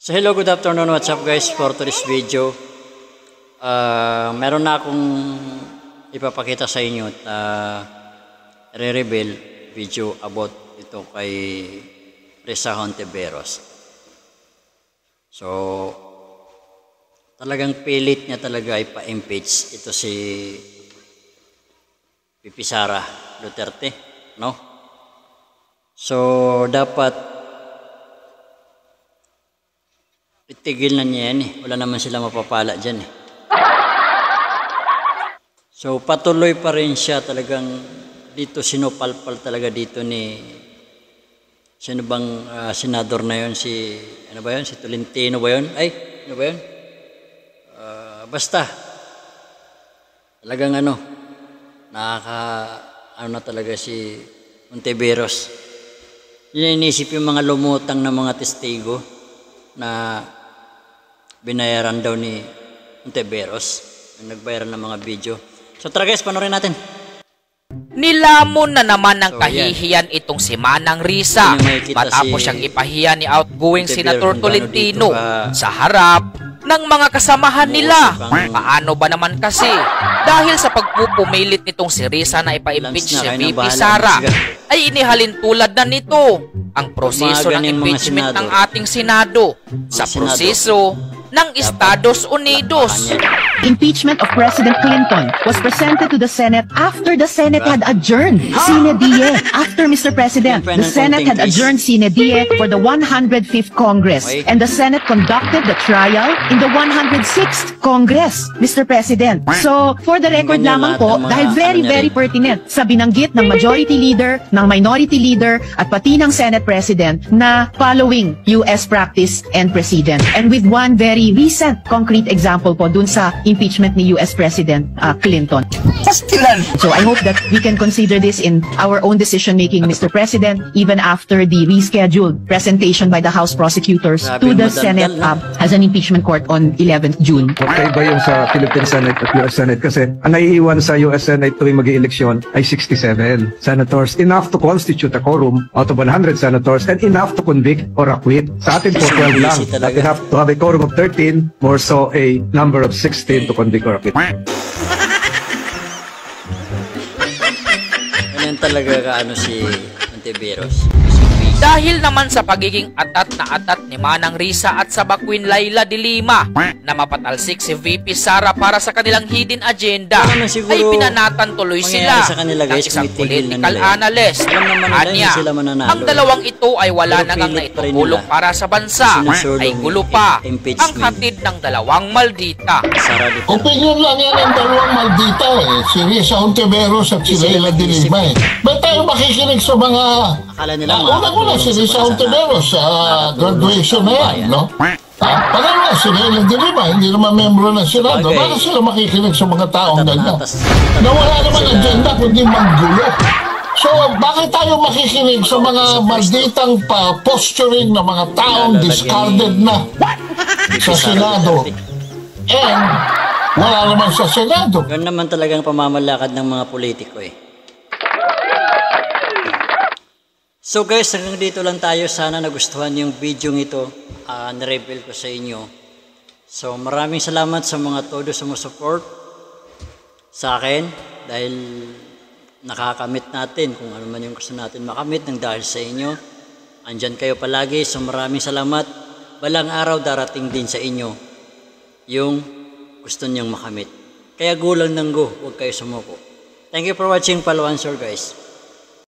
So hello, good afternoon, what's up guys for today's video. Meron na akong ipapakita sa inyo at re-reveal video about ito kay Risa Hontiveros. So talagang pilit niya talaga ipa-impeach ito si VP Sara Duterte, no? So dapat itigil na niya yan eh. Wala naman sila mapapala dyan eh. So patuloy pa rin siya talagang dito, sinupalpal talaga dito ni sino bang senador na yun, si ano ba yun, si Tolentino ba yun, ay ano ba yun, basta talagang ano, ano na talaga si Hontiveros. Yun inisip yung mga lumutang na mga testigo na binayaran daw ni Hontiveros, nagbayaran ng mga video. So tara guys, panoorin natin. Nilamon na naman ng kahihiyan itong si Manang Risa matapos siyang ipahiya ni outgoing Senator Tolentino sa harap ng mga kasamahan nila. Paano ba naman kasi? Dahil sa pagpupumilit nitong si Risa na ipa-impeach si VP Sara, ay inihalin tulad na nito ang proseso ng impeachment ng ating Senado sa proseso ng Estados Unidos. Impeachment of President Clinton was presented to the Senate after the Senate had adjourned sine die. After, Mr. President, the Senate had adjourned sine die for the 105th Congress, and the Senate conducted the trial in the 106th Congress, Mr. President. So, for the record lamang po, dahil very pertinent sa binanggit ng Majority Leader, ng Minority Leader, at pati ng Senate President na following US practice and precedent. And with one very recent concrete example po dun sa impeachment ni US President Clinton. So I hope that we can consider this in our own decision-making, Mr. President, even after the rescheduled presentation by the House prosecutors to the Senate as an impeachment court on 11th June. Magkaiba yung sa Philippine Senate at US Senate kasi ang naiiwan sa US Senate tuwing mag-ieleksyon ay 67 senators, enough to constitute a quorum out of 100 senators and enough to convict or acquit. Sa atin po 12 lang, but enough to have a quorum of 13, more so a number of 16 to convict or acquit. Ganyan talaga kaano si Hontiveros. Dahil naman sa pagiging atat na atat ni Manang Risa at sa Bakwin Laila de Lima na mapatalsik si VP Sara para sa kanilang hidden agenda, ay pinanatan tuloy sila ng isang political analyst. Anya, ang dalawang ito ay wala na ngang naitutulong para sa bansa, ay gulo pa ang hatid ng dalawang maldita. Opinion lang yan ang dalawang maldita eh, si Risa Hontiveros at si Laila de Lima eh. Ba't tayo makikinig sa mga unang-una si Risa Hontiveros sa graduation na yan, no? Pangalawa, si Laila de Lima, hindi naman membro ng Senado. Bakit sila makikinig sa mga taong ganyan? Na wala naman agenda kundi manggulo. So, bakit tayo makikinig sa mga malditang posturing na mga taong discarded na sa Senado? And wala naman sa Senado. Ganun naman talagang pamamalakad ng mga politiko eh. So guys, hanggang dito lang tayo. Sana nagustuhan yung video ito. Na-reveal ko sa inyo. So maraming salamat sa mga todo sumusupport sa akin. Dahil nakakamit natin kung ano man yung gusto natin makamit ng dahil sa inyo. Andyan kayo palagi. So maraming salamat. Balang araw darating din sa inyo yung gusto niyang makamit. Kaya go lang ng go. Huwag kayo sumuko. Thank you for watching. Follow answer guys.